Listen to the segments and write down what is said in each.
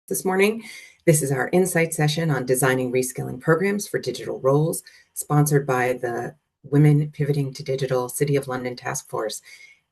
this morning. This is our insight session on designing reskilling programs for digital roles, sponsored by the Women Pivoting to Digital City of London Task Force.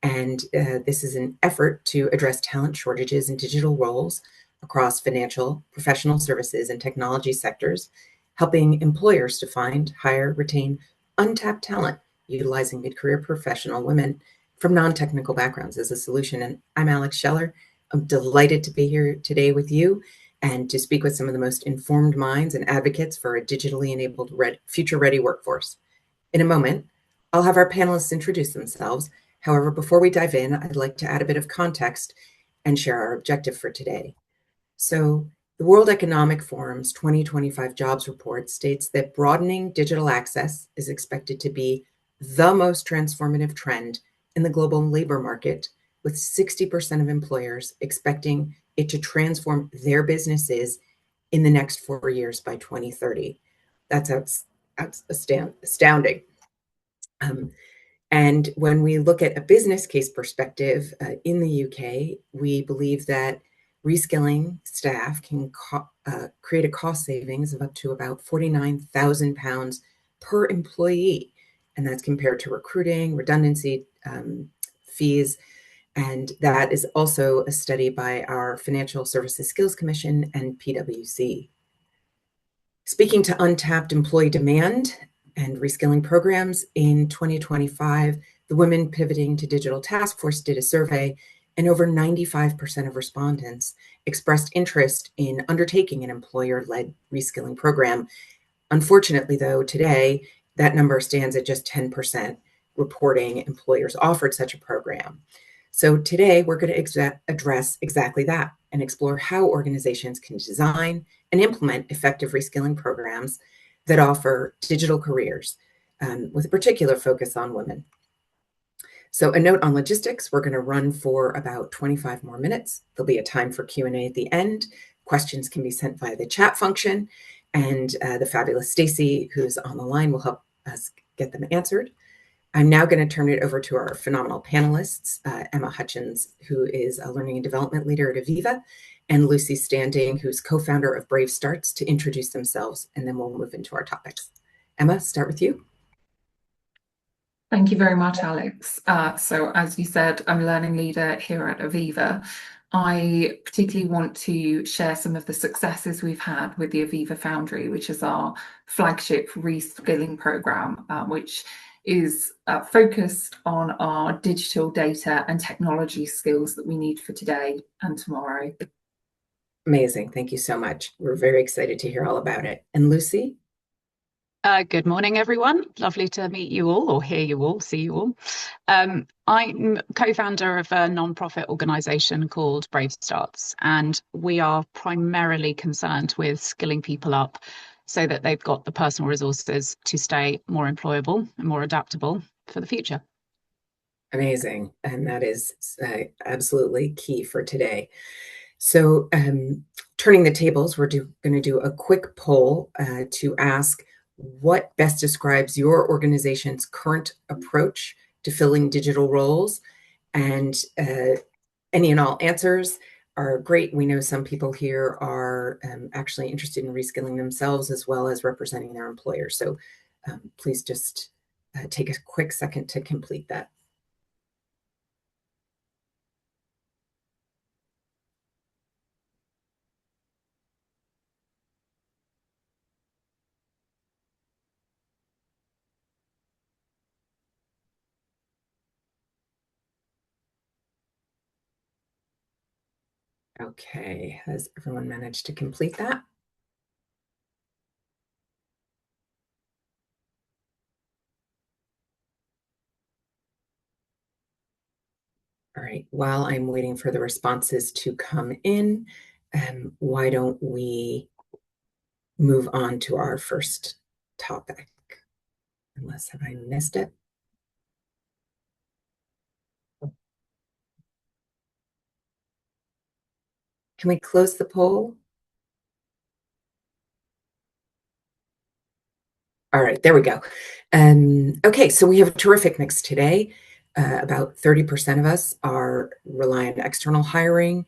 And this is an effort to address talent shortages in digital roles across financial, professional services, and technology sectors, helping employers to find, hire, retain untapped talent, utilizing mid-career professional women from non-technical backgrounds as a solution. And I'm Alex Scheller. I'm delighted to be here today with you and to speak with some of the most informed minds and advocates for a digitally enabled future-ready workforce. In a moment, I'll have our panelists introduce themselves. However, before we dive in, I'd like to add a bit of context and share our objective for today. So the World Economic Forum's 2025 jobs report states that broadening digital access is expected to be the most transformative trend in the global labor market, with 60% of employers expecting it to transform their businesses in the next 4 years by 2030. That's astounding. And when we look at a business case perspective in the UK, we believe that reskilling staff can create a cost savings of up to about £49,000 per employee. And that's compared to recruiting, redundancy fees. And that is also a study by our Financial Services Skills Commission and PwC. Speaking to untapped employee demand and reskilling programs, in 2025, the Women Pivoting to Digital Taskforce did a survey, and over 95% of respondents expressed interest in undertaking an employer-led reskilling program. Unfortunately, though, today, that number stands at just 10%, reporting employers offered such a program. So today, we're going to address exactly that and explore how organizations can design and implement effective reskilling programs that offer digital careers, with a particular focus on women. So a note on logistics, we're going to run for about 25 more minutes. There'll be a time for Q&A at the end. Questions can be sent via the chat function, and the fabulous Stacy, who's on the line, will help us get them answered. I'm now going to turn it over to our phenomenal panelists, Emma Hutchins, who is a learning and development leader at Aviva, and Lucy Standing, who's co-founder of Brave Starts, to introduce themselves, and then we'll move into our topics. Emma, start with you. Thank you very much, Alex. So as you said, I'm a learning leader here at Aviva. I particularly want to share some of the successes we've had with the Aviva Foundry, which is our flagship reskilling program, which is focused on our digital data and technology skills that we need for today and tomorrow. Amazing. Thank you so much. We're very excited to hear all about it. And Lucy? Good morning, everyone. Lovely to meet you all, or hear you all, see you all. I'm co-founder of a non-profit organisation called Brave Starts, and we are primarily concerned with skilling people up so that they've got the personal resources to stay more employable and more adaptable for the future. Amazing. And that is absolutely key for today. So turning the tables, we're going to do a quick poll to ask what best describes your organization's current approach to filling digital roles. And any and all answers are great. We know some people here are actually interested in reskilling themselves as well as representing their employer. So please just take a quick second to complete that. Okay, has everyone managed to complete that? All right, while I'm waiting for the responses to come in, why don't we move on to our first topic? Unless, have I missed it? Can we close the poll? All right, there we go. Okay, so we have a terrific mix today. About 30% of us are relying on external hiring.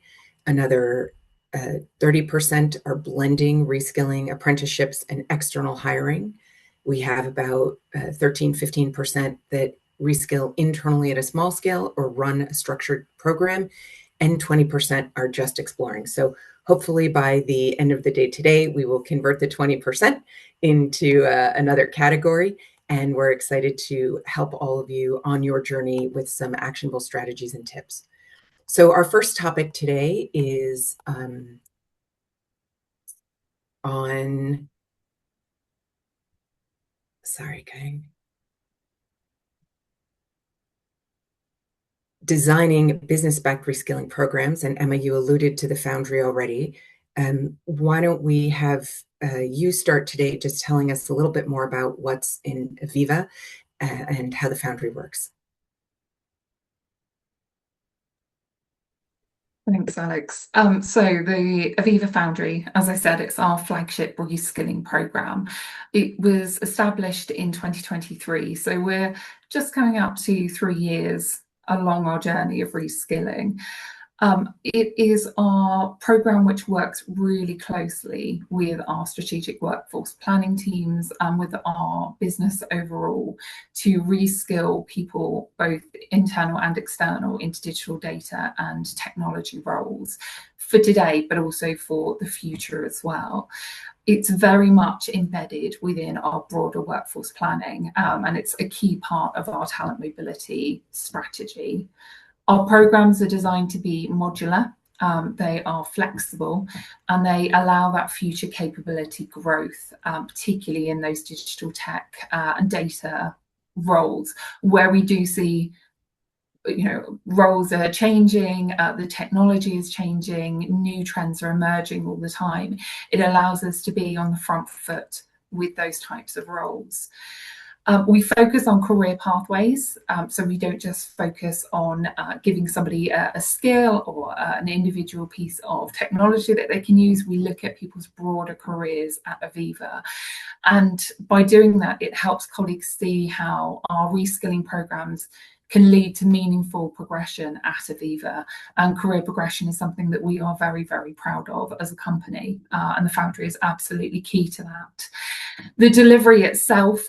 Another 30% are blending, reskilling, apprenticeships, and external hiring. We have about 13, 15% that reskill internally at a small scale or run a structured program, and 20% are just exploring. So hopefully by the end of the day today, we will convert the 20% into another category. And we're excited to help all of you on your journey with some actionable strategies and tips. So our first topic today is designing business-backed reskilling programs. And Emma, you alluded to the Foundry already. Why don't we have you start today just telling us a little bit more about what's in Aviva and how the Foundry works. Thanks, Alex. So the Aviva Foundry, as I said, it's our flagship reskilling program. It was established in 2023, so we're just coming up to 3 years along our journey of reskilling. It is our program which works really closely with our strategic workforce planning teams and with our business overall to reskill people, both internal and external, into digital data and technology roles for today, but also for the future as well. It's very much embedded within our broader workforce planning, and it's a key part of our talent mobility strategy. Our programs are designed to be modular, they are flexible, and they allow that future capability growth, particularly in those digital tech and data roles where we do see roles are changing, the technology is changing, new trends are emerging all the time. It allows us to be on the front foot with those types of roles. We focus on career pathways, so we don't just focus on giving somebody a skill or an individual piece of technology that they can use. We look at people's broader careers at Aviva. And by doing that, it helps colleagues see how our reskilling programs can lead to meaningful progression at Aviva. And career progression is something that we are very, very proud of as a company. And the Foundry is absolutely key to that. The delivery itself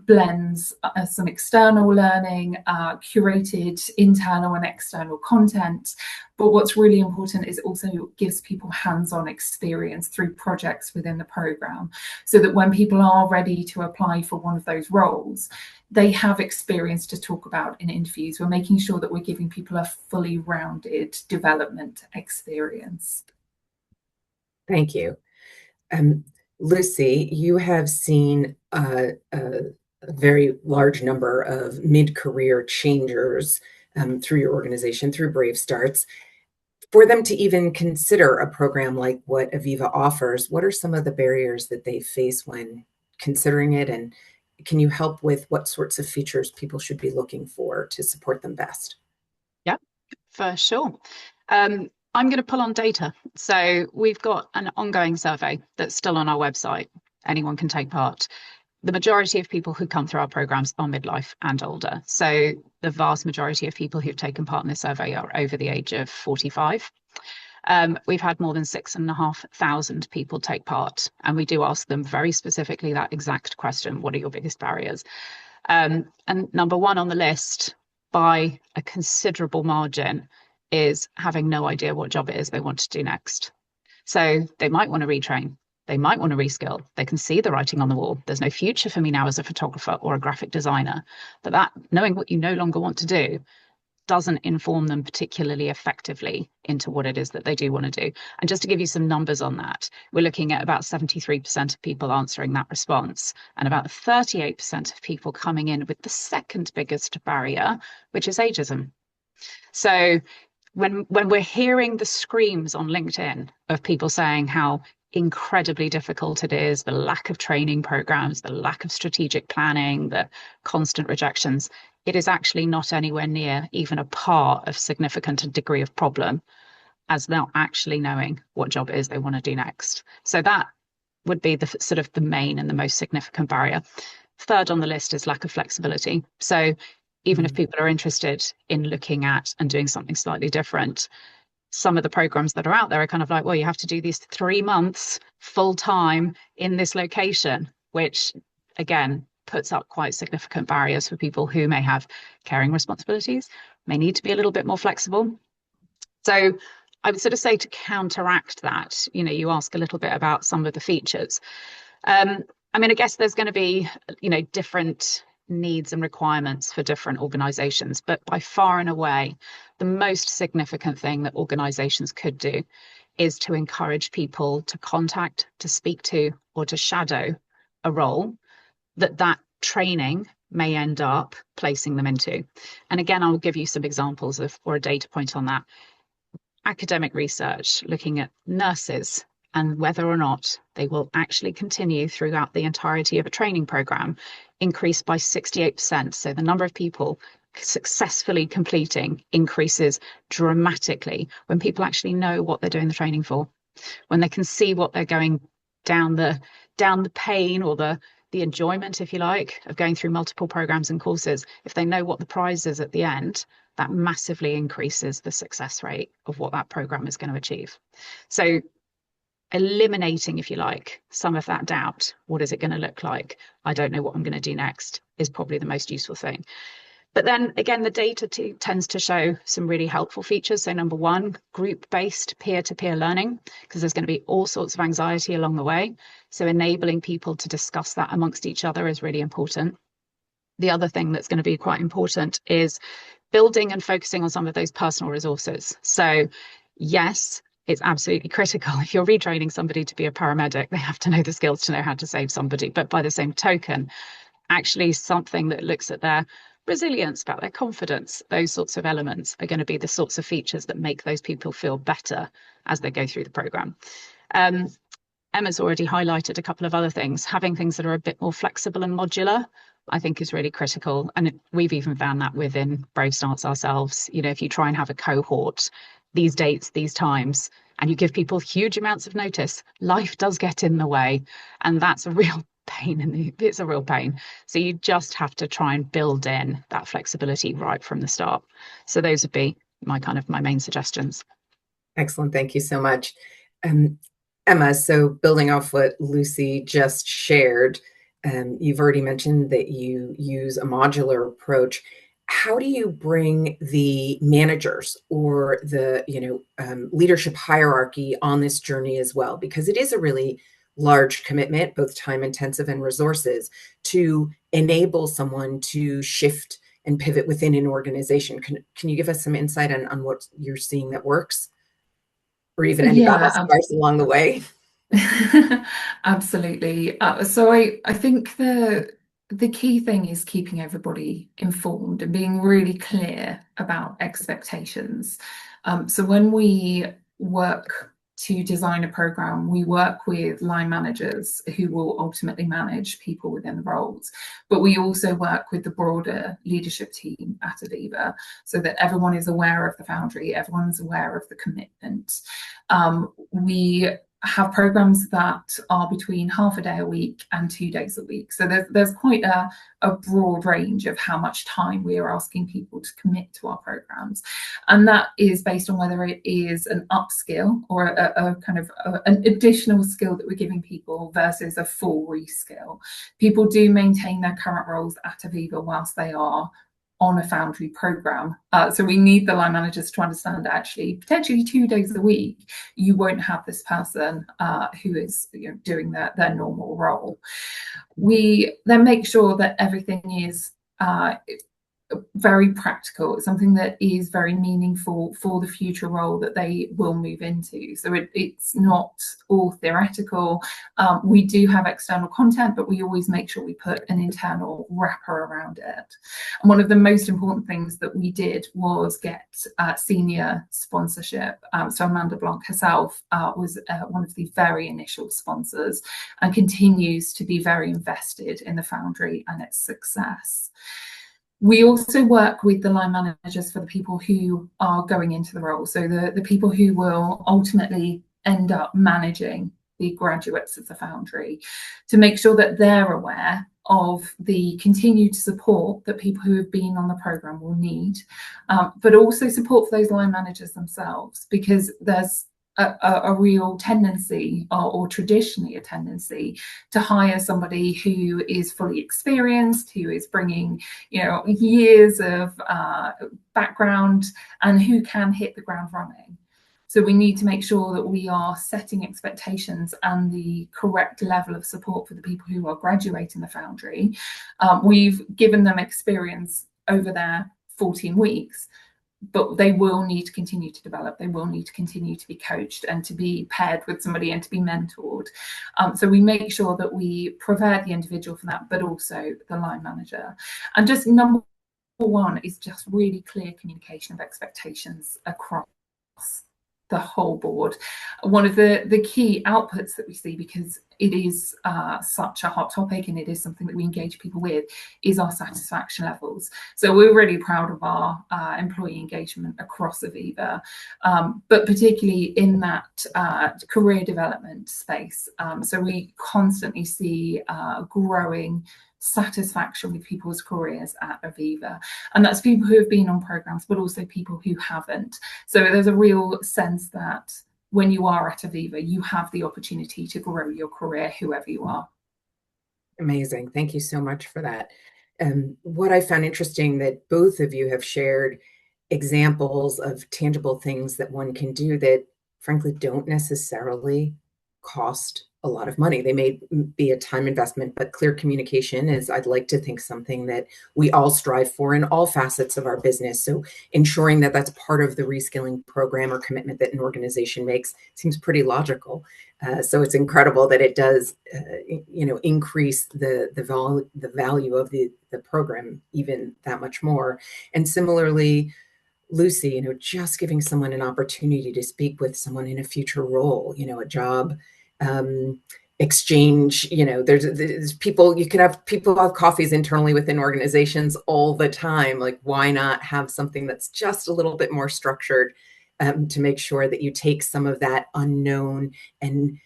blends some external learning, curated internal and external content. But what's really important is it also gives people hands-on experience through projects within the programme, so that when people are ready to apply for one of those roles, they have experience to talk about in interviews. We're making sure that we're giving people a fully rounded development experience. Thank you. Lucy, you have seen a very large number of mid-career changers through your organization, through Brave Starts. For them to even consider a program like what Aviva offers, what are some of the barriers that they face when considering it? And can you help with what sorts of features people should be looking for to support them best? Yeah, for sure. I'm going to pull on data. So we've got an ongoing survey that's still on our website. Anyone can take part. The majority of people who come through our programs are midlife and older. So the vast majority of people who've taken part in this survey are over the age of 45. We've had more than 6,500 people take part, and we do ask them very specifically that exact question: what are your biggest barriers? And number one on the list, by a considerable margin, is having no idea what job it is they want to do next. So they might want to retrain, they might want to reskill, they can see the writing on the wall. There's no future for me now as a photographer or a graphic designer. But that knowing what you no longer want to do doesn't inform them particularly effectively into what it is that they do want to do. And just to give you some numbers on that, we're looking at about 73% of people answering that response, and about 38% of people coming in with the second biggest barrier, which is ageism. So when we're hearing the screams on LinkedIn of people saying how incredibly difficult it is, the lack of training programs, the lack of strategic planning, the constant rejections, it is actually not anywhere near even a part of significant degree of problem as not actually knowing what job it is they want to do next. So that would be the sort of the main and the most significant barrier. Third on the list is lack of flexibility. So even if people are interested in looking at and doing something slightly different, some of the programs that are out there are kind of like, well, you have to do these 3 months full time in this location, which again puts up quite significant barriers for people who may have caring responsibilities, may need to be a little bit more flexible. So I would sort of say, to counteract that, you know, you ask a little bit about some of the features. I mean, I guess there's going to be, you know, different needs and requirements for different organizations, but by far and away, the most significant thing that organizations could do is to encourage people to contact, to speak to, or to shadow a role that training may end up placing them into. And again, I'll give you some examples of, or a data point on that. Academic research looking at nurses and whether or not they will actually continue throughout the entirety of a training program increased by 68%. So the number of people successfully completing increases dramatically when people actually know what they're doing the training for, when they can see what they're going down the pain or the enjoyment, if you like, of going through multiple programs and courses. If they know what the prize is at the end, that massively increases the success rate of what that program is going to achieve. So eliminating, if you like, some of that doubt, what is it going to look like? I don't know what I'm going to do next, is probably the most useful thing. But then again, the data tends to show some really helpful features. So number one, group-based peer-to-peer learning, because there's going to be all sorts of anxiety along the way. So enabling people to discuss that amongst each other is really important. The other thing that's going to be quite important is building and focusing on some of those personal resources. So yes, it's absolutely critical. If you're retraining somebody to be a paramedic, they have to know the skills to know how to save somebody. But by the same token, actually something that looks at their resilience, about their confidence, those sorts of elements are going to be the sorts of features that make those people feel better as they go through the program. Emma's already highlighted a couple of other things. Having things that are a bit more flexible and modular, I think, is really critical. And we've even found that within Brave Starts ourselves. You know, if you try and have a cohort, these dates, these times, and you give people huge amounts of notice, life does get in the way. And that's a real pain, it's a real pain. So you just have to try and build in that flexibility right from the start. So those would be my main suggestions. Excellent. Thank you so much. Emma, so building off what Lucy just shared, you've already mentioned that you use a modular approach. How do you bring the managers or the leadership hierarchy on this journey as well? Because it is a really large commitment, both time intensive and resources, to enable someone to shift and pivot within an organization. Can you give us some insight on what you're seeing that works? Or even any battle scars along the way? Absolutely. So I think the key thing is keeping everybody informed and being really clear about expectations. So when we work to design a program, we work with line managers who will ultimately manage people within the roles, but we also work with the broader leadership team at Aviva so that everyone is aware of the Foundry, everyone's aware of the commitment. We have programs that are between half a day a week and 2 days a week. So there's quite a broad range of how much time we are asking people to commit to our programs. And that is based on whether it is an upskill or an additional skill that we're giving people versus a full reskill. People do maintain their current roles at Aviva whilst they are on a Foundry program. So we need the line managers to understand that actually potentially 2 days a week, you won't have this person who is doing their normal role. We then make sure that everything is very practical. It's something that is very meaningful for the future role that they will move into. So it's not all theoretical. We do have external content, but we always make sure we put an internal wrapper around it. And one of the most important things that we did was get senior sponsorship. So Amanda Blanc herself was one of the very initial sponsors and continues to be very invested in the Foundry and its success. We also work with the line managers for the people who are going into the role. So the people who will ultimately end up managing the graduates of the Foundry, to make sure that they're aware of the continued support that people who have been on the programme will need, but also support for those line managers themselves, because there's a real tendency, or traditionally a tendency, to hire somebody who is fully experienced, who is bringing, you know, years of background, and who can hit the ground running. So we need to make sure that we are setting expectations and the correct level of support for the people who are graduating the Foundry. We've given them experience over their 14 weeks, but they will need to continue to develop. They will need to continue to be coached and to be paired with somebody and to be mentored. So we make sure that we prepare the individual for that, but also the line manager. And just number one is just really clear communication of expectations across the whole board. One of the key outputs that we see, because it is such a hot topic and it is something that we engage people with, is our satisfaction levels. So we're really proud of our employee engagement across Aviva, but particularly in that career development space. So we constantly see growing satisfaction with people's careers at Aviva, and that's people who have been on programs, but also people who haven't. So there's a real sense that when you are at Aviva, you have the opportunity to grow your career, whoever you are. Amazing. Thank you so much for that. What I found interesting, that both of you have shared examples of tangible things that one can do that frankly don't necessarily cost a lot of money. They may be a time investment, but clear communication is, I'd like to think, something that we all strive for in all facets of our business. So ensuring that that's part of the reskilling program or commitment that an organization makes seems pretty logical. So it's incredible that it does, increase the value of the program even that much more. And similarly, Lucy, just giving someone an opportunity to speak with someone in a future role, a job exchange, there's people, you can have people have coffees internally within organizations all the time. Like, why not have something that's just a little bit more structured, to make sure that you take some of that unknown and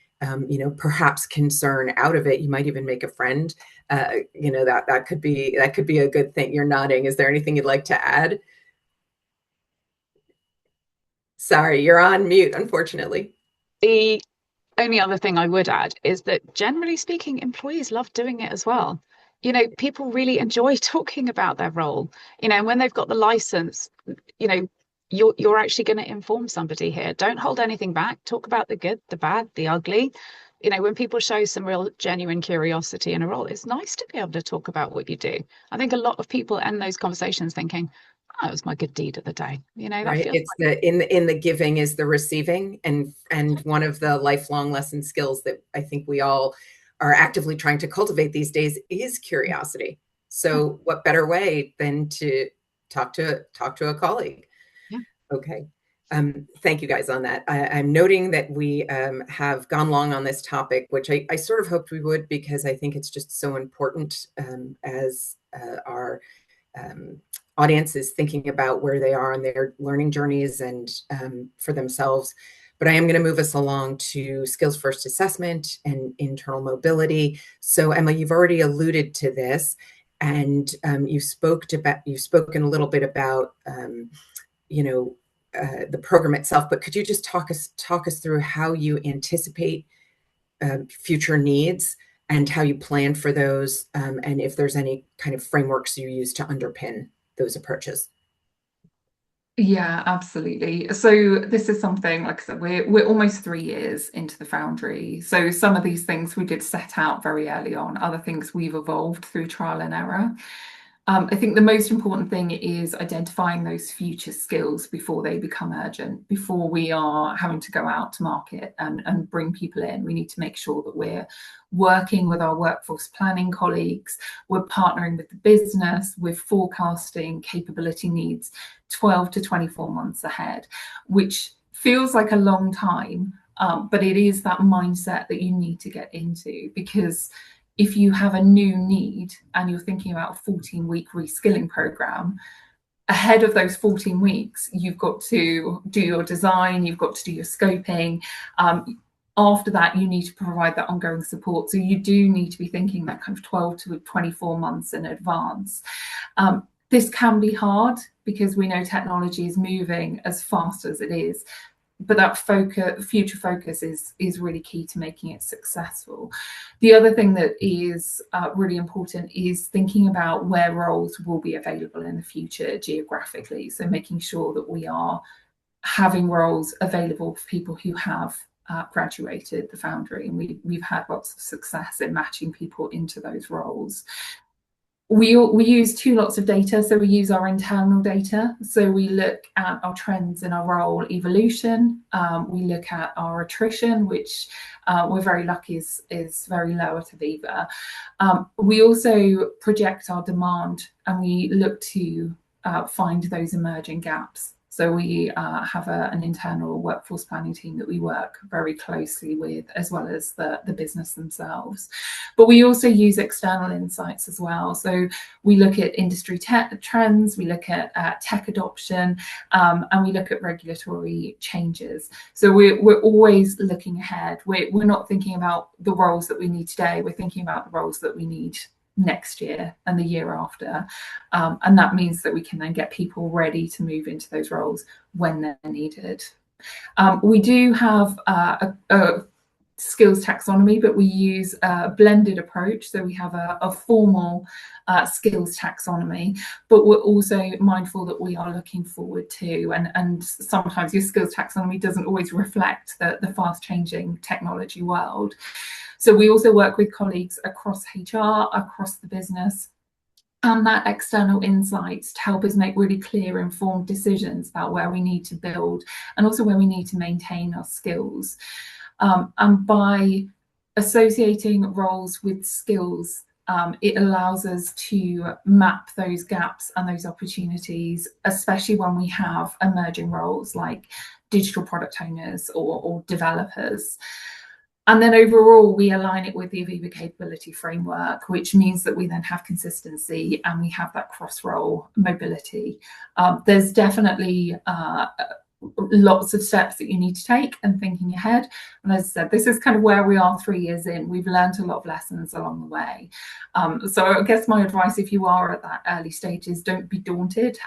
perhaps concern out of it. You might even make a friend. That could be a good thing. You're nodding. Is there anything you'd like to add? Sorry, you're on mute, unfortunately. The only other thing I would add is that, generally speaking, employees love doing it as well. People really enjoy talking about their role. When they've got the license, you're actually going to inform somebody here. Don't hold anything back. Talk about the good, the bad, the ugly. When people show some real genuine curiosity in a role, it's nice to be able to talk about what you do. I think a lot of people end those conversations thinking, oh, it was my good deed of the day. That right. feels It's like in the giving is the receiving. And one of the lifelong lesson skills that I think we all are actively trying to cultivate these days is curiosity. So what better way than to talk to a colleague? Yeah. Okay. Thank you guys on that. I'm noting that we have gone long on this topic, which I sort of hoped we would, because I think it's just so important as our audience is thinking about where they are on their learning journeys and for themselves. But I am going to move us along to skills first assessment and internal mobility. So Emma, you've already alluded to this, and you've spoken a little bit about the program itself, but could you just talk us through how you anticipate future needs and how you plan for those, and if there's any kind of frameworks you use to underpin those approaches? Yeah, absolutely. So this is something, like I said, we're almost 3 years into the Foundry. So some of these things we did set out very early on. Other things we've evolved through trial and error. I think the most important thing is identifying those future skills before they become urgent, before we are having to go out to market and bring people in. We need to make sure that we're working with our workforce planning colleagues, we're partnering with the business, we're forecasting capability needs 12 to 24 months ahead, which feels like a long time, but it is that mindset that you need to get into, because if you have a new need and you're thinking about a 14-week reskilling program, ahead of those 14 weeks, you've got to do your design, you've got to do your scoping. after that, you need to provide that ongoing support. So you do need to be thinking that kind of 12 to 24 months in advance. This can be hard because we know technology is moving as fast as it is, but that future focus is really key to making it successful. The other thing that is really important is thinking about where roles will be available in the future geographically. So making sure that we are having roles available for people who have graduated the Foundry, and we've had lots of success in matching people into those roles. We use two lots of data. So we use our internal data. So we look at our trends in our role evolution. We look at our attrition, which we're very lucky is very low at Aviva. We also project our demand, and we look to find those emerging gaps. So we have an internal workforce planning team that we work very closely with, as well as the business themselves. But we also use external insights as well. So we look at industry trends, we look at tech adoption, and we look at regulatory changes. So we're always looking ahead. We're not thinking about the roles that we need today. We're thinking about the roles that we need next year and the year after, and that means that we can then get people ready to move into those roles when they're needed. We do have a skills taxonomy, but we use a blended approach. So we have a formal skills taxonomy, but we're also mindful that we are looking forward to, and sometimes your skills taxonomy doesn't always reflect the fast changing technology world. So we also work with colleagues across HR, across the business, and that external insights to help us make really clear, informed decisions about where we need to build and also where we need to maintain our skills. And by associating roles with skills, it allows us to map those gaps and those opportunities, especially when we have emerging roles like digital product owners or developers. And then overall, we align it with the Aviva capability framework, which means that we then have consistency and we have that cross-role mobility. There's definitely lots of steps that you need to take and thinking ahead. And as I said, this is kind of where we are 3 years in. We've learned a lot of lessons along the way. So I guess my advice, if you are at that early stage, is don't be daunted.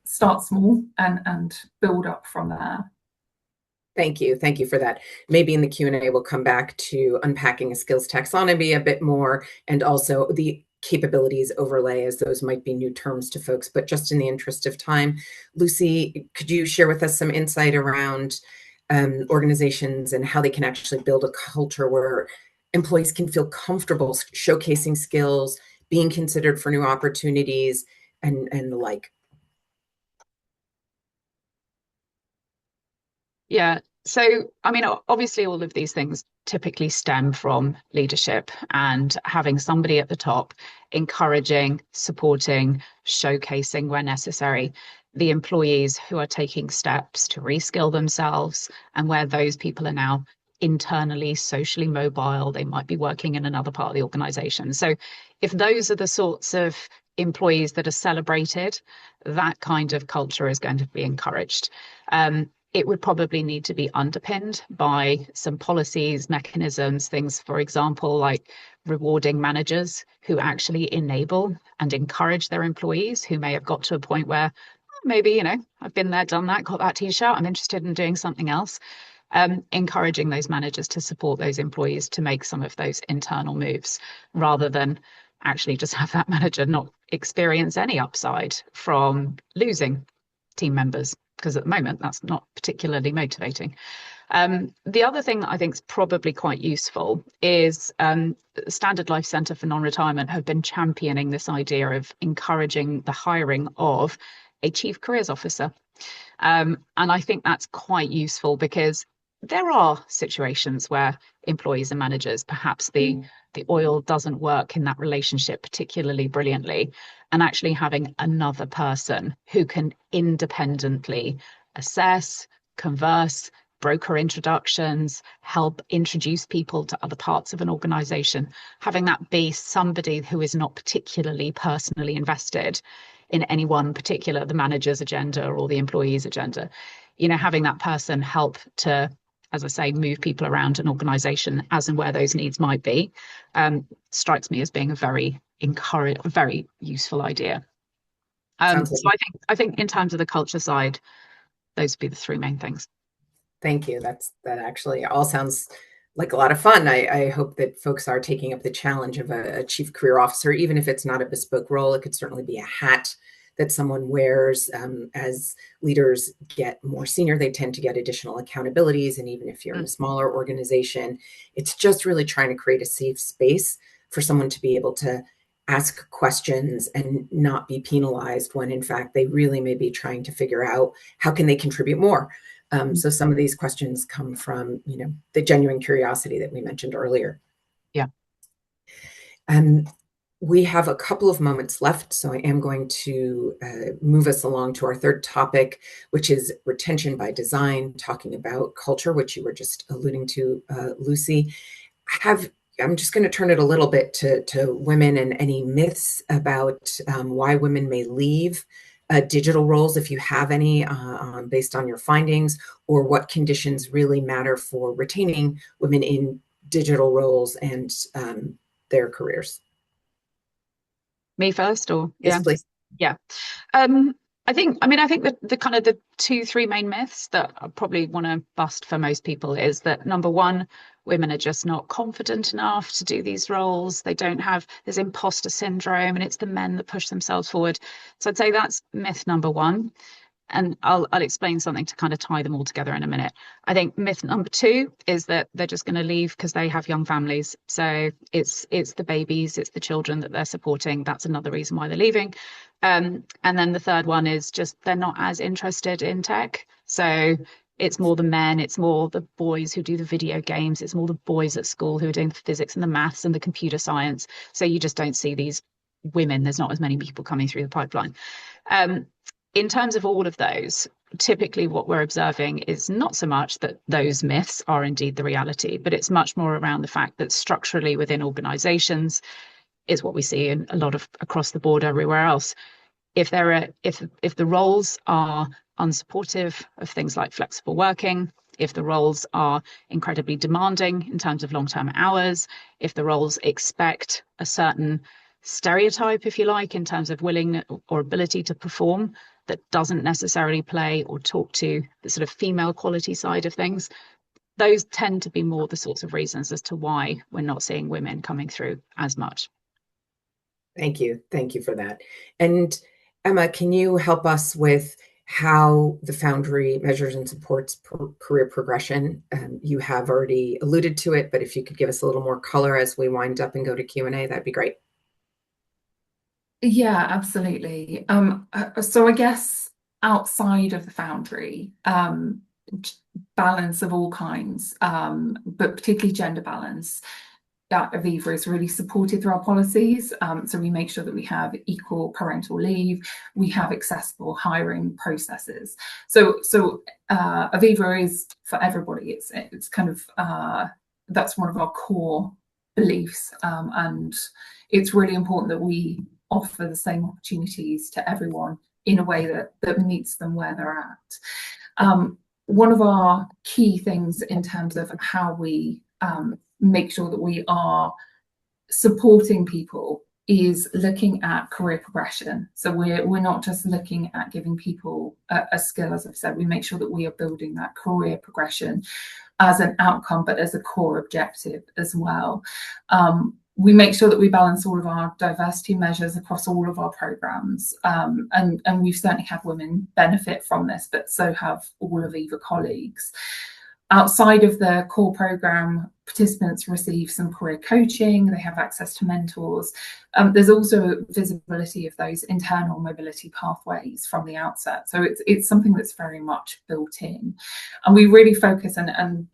Start small and build up from there. Thank you. Thank you for that. Maybe in the Q&A, we'll come back to unpacking a skills taxonomy a bit more, and also the capabilities overlay, as those might be new terms to folks. But just in the interest of time, Lucy, could you share with us some insight around organizations and how they can actually build a culture where employees can feel comfortable showcasing skills, being considered for new opportunities, and the like? Yeah. So, I mean, obviously, all of these things typically stem from leadership and having somebody at the top encouraging, supporting, showcasing where necessary the employees who are taking steps to reskill themselves, and where those people are now internally, socially mobile. They might be working in another part of the organization. So if those are the sorts of employees that are celebrated, that kind of culture is going to be encouraged. It would probably need to be underpinned by some policies, mechanisms, things, for example, like rewarding managers who actually enable and encourage their employees who may have got to a point where maybe, you know, I've been there, done that, got that t-shirt, I'm interested in doing something else. Encouraging those managers to support those employees to make some of those internal moves, rather than actually just have that manager not experience any upside from losing team members, because at the moment that's not particularly motivating. The other thing that I think is probably quite useful is Standard Life Centre for Non-Retirement have been championing this idea of encouraging the hiring of a Chief Careers Officer. And I think that's quite useful, because there are situations where employees and managers, perhaps the oil doesn't work in that relationship particularly brilliantly, and actually having another person who can independently assess, converse, broker introductions, help introduce people to other parts of an organization, having that be somebody who is not particularly personally invested in any one particular, the manager's agenda or the employee's agenda, you know, having that person help to as I say, move people around an organisation as and where those needs might be, strikes me as being a very useful idea. Sounds like So I think in terms of the culture side, those would be the three main things. Thank you. That actually all sounds like a lot of fun. I hope that folks are taking up the challenge of a chief career officer, even if it's not a bespoke role. It could certainly be a hat that someone wears. As leaders get more senior, they tend to get additional accountabilities. And even if you're in a smaller organization, it's just really trying to create a safe space for someone to be able to ask questions and not be penalized when in fact they really may be trying to figure out how can they contribute more. So some of these questions come from, the genuine curiosity that we mentioned earlier. Yeah. We have a couple of moments left, so I am going to move us along to our third topic, which is retention by design, talking about culture, which you were just alluding to, Lucy. I'm just going to turn it a little bit to women and any myths about why women may leave digital roles, if you have any, based on your findings, or what conditions really matter for retaining women in digital roles and their careers. Me first, or yes, yeah, please. Yeah. I think that the kind of the 2-3 main myths that I probably want to bust for most people is that, number one, women are just not confident enough to do these roles. They don't have this imposter syndrome, and it's the men that push themselves forward. So I'd say that's myth number one. And I'll explain something to kind of tie them all together in a minute. I think myth number two is that they're just going to leave because they have young families. So it's the babies, it's the children that they're supporting. That's another reason why they're leaving. And then the third one is just they're not as interested in tech. So it's more the men, it's more the boys who do the video games, it's more the boys at school who are doing the physics and the maths and the computer science. So you just don't see these women. There's not as many people coming through the pipeline. In terms of all of those, typically what we're observing is not so much that those myths are indeed the reality, but it's much more around the fact that structurally within organizations is what we see in a lot of across the board everywhere else. If the roles are unsupportive of things like flexible working, if the roles are incredibly demanding in terms of long-term hours, if the roles expect a certain stereotype, if you like, in terms of willing or ability to perform, that doesn't necessarily play or talk to the sort of female quality side of things, those tend to be more the sorts of reasons as to why we're not seeing women coming through as much. Thank you for that. And Emma, can you help us with how the Foundry measures and supports career progression? You have already alluded to it, but if you could give us a little more color as we wind up and go to Q&A, that'd be great. Yeah, absolutely. So I guess outside of the Foundry, balance of all kinds, but particularly gender balance, that Aviva is really supported through our policies. So we make sure that we have equal parental leave, we have accessible hiring processes. So Aviva is for everybody. It's kind of that's one of our core beliefs, and it's really important that we offer the same opportunities to everyone in a way that meets them where they're at. One of our key things in terms of how we make sure that we are supporting people is looking at career progression. So we're not just looking at giving people a skill, as I've said. We make sure that we are building that career progression as an outcome, but as a core objective as well. We make sure that we balance all of our diversity measures across all of our programs. And we've certainly had women benefit from this, but so have all of Aviva colleagues. Outside of the core program, participants receive some career coaching, they have access to mentors. There's also visibility of those internal mobility pathways from the outset. So it's something that's very much built in. And we really focus and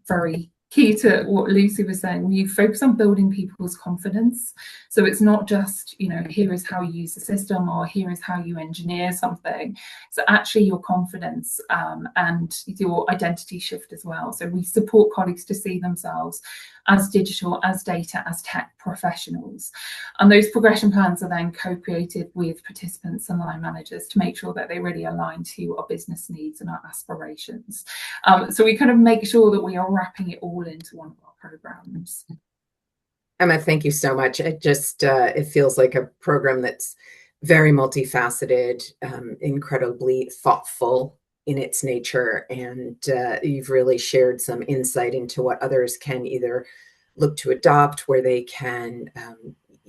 very key to what Lucy was saying, we focus on building people's confidence. So it's not just, here is how you use the system or here is how you engineer something. So actually your confidence and your identity shift as well. So we support colleagues to see themselves as digital, as data, as tech professionals. And those progression plans are then co-created with participants and line managers to make sure that they really align to our business needs and our aspirations. So we kind of make sure that we are wrapping it all into one of our programs. Emma, thank you so much. It just, it feels like a program that's very multifaceted, incredibly thoughtful in its nature. And you've really shared some insight into what others can either look to adopt, where they can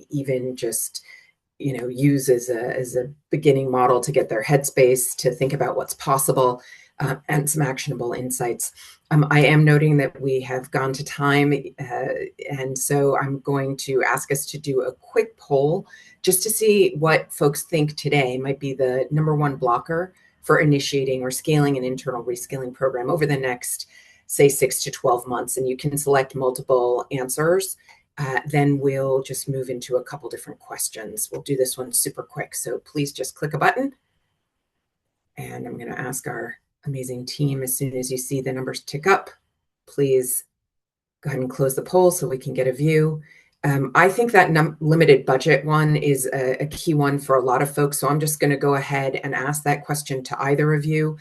even just, you know, use as a beginning model to get their headspace to think about what's possible, and some actionable insights. I am noting that we have gone to time, and so I'm going to ask us to do a quick poll just to see what folks think today might be the #1 blocker for initiating or scaling an internal reskilling program over the next, say, 6 to 12 months. And you can select multiple answers. Then we'll just move into a couple different questions. We'll do this one super quick. So please just click a button. And I'm going to ask our amazing team, as soon as you see the numbers tick up, please go ahead and close the poll so we can get a view. I think that limited budget one is a key one for a lot of folks. So I'm just going to go ahead and ask that question to either of you.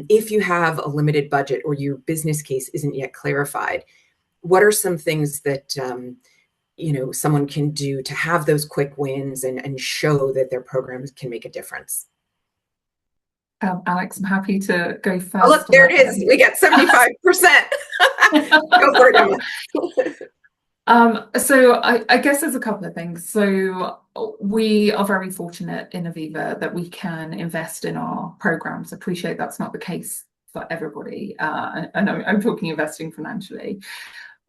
If you have a limited budget or your business case isn't yet clarified, what are some things that you know, someone can do to have those quick wins and show that their programs can make a difference? Alex, I'm happy to go first. Oh, look, there it is. We get 75%. Go for it, Emma. So I guess there's a couple of things. So we are very fortunate in Aviva that we can invest in our programs. Appreciate that's not the case for everybody. And I'm talking investing financially.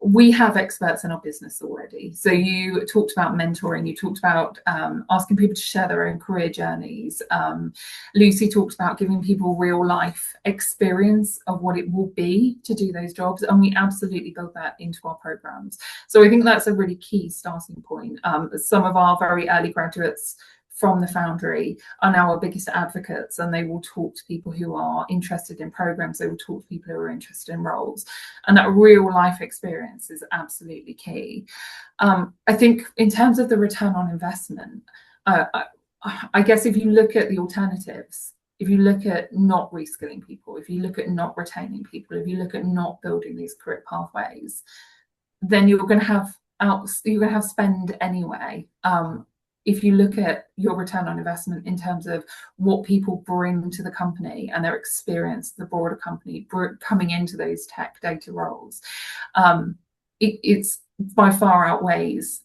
We have experts in our business already. So you talked about mentoring, you talked about asking people to share their own career journeys. Lucy talked about giving people real life experience of what it will be to do those jobs. And we absolutely build that into our programs. So I think that's a really key starting point. Some of our very early graduates from the Foundry are now our biggest advocates, and they will talk to people who are interested in programs. They will talk to people who are interested in roles, and that real life experience is absolutely key. I think in terms of the return on investment, I guess if you look at the alternatives, if you look at not reskilling people, if you look at not retaining people, if you look at not building these career pathways, then you're going to have spend anyway. If you look at your return on investment in terms of what people bring to the company and their experience, the broader company coming into those tech data roles, it's by far outweighs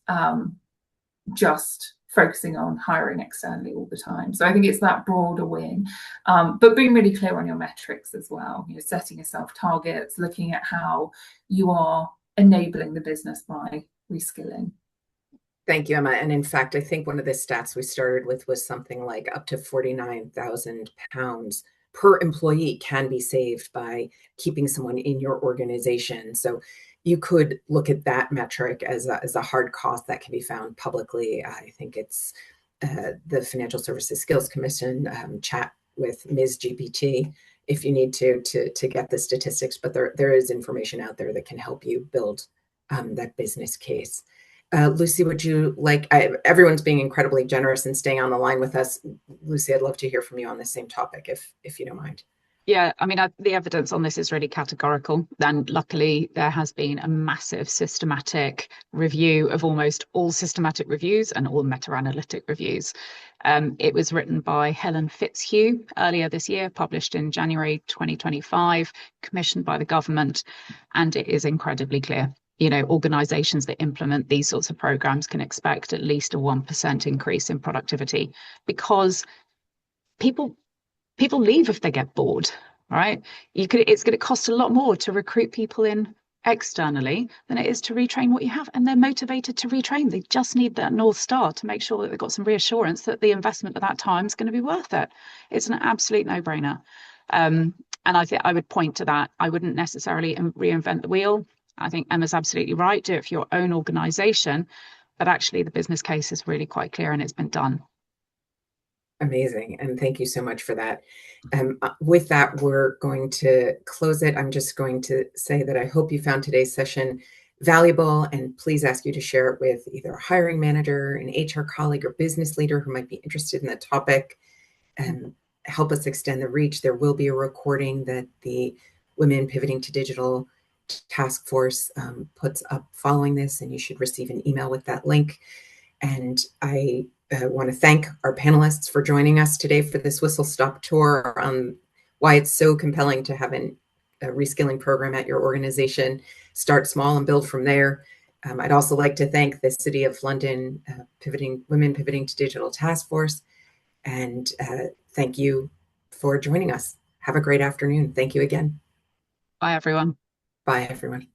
just focusing on hiring externally all the time. So I think it's that broader win, but being really clear on your metrics as well. You know, setting yourself targets, looking at how you are enabling the business by reskilling. Thank you, Emma. And in fact, I think one of the stats we started with was something like up to £49,000 per employee can be saved by keeping someone in your organization. So you could look at that metric as a hard cost that can be found publicly. I think it's the Financial Services Skills Commission, chat with Ms. GPT if you need to get the statistics, but there is information out there that can help you build that business case. Lucy, would you like, everyone's being incredibly generous and staying on the line with us. Lucy, I'd love to hear from you on the same topic, if you don't mind. Yeah, I mean, the evidence on this is really categorical. And luckily, there has been a massive systematic review of almost all systematic reviews and all meta-analytic reviews. It was written by Helen Fitzhugh earlier this year, published in January 2025, commissioned by the government, and it is incredibly clear. You know, organizations that implement these sorts of programs can expect at least a 1% increase in productivity, because people leave if they get bored, right? It's going to cost a lot more to recruit people in externally than it is to retrain what you have, and they're motivated to retrain. They just need that North Star to make sure that they've got some reassurance that the investment at that time is going to be worth it. It's an absolute no-brainer. And I think I would point to that. I wouldn't necessarily reinvent the wheel. I think Emma's absolutely right. Do it for your own organization, but actually the business case is really quite clear and it's been done. Amazing. And thank you so much for that. With that, we're going to close it. I'm just going to say that I hope you found today's session valuable, and please ask you to share it with either a hiring manager, an HR colleague, or business leader who might be interested in the topic, and help us extend the reach. There will be a recording that the Women Pivoting to Digital Task Force puts up following this, and you should receive an email with that link. And I want to thank our panelists for joining us today for this whistle-stop tour on why it's so compelling to have a reskilling program at your organization. Start small and build from there. I'd also like to thank the City of London Women Pivoting to Digital Task Force, and thank you for joining us. Have a great afternoon. Thank you again. Bye, everyone. Bye, everyone.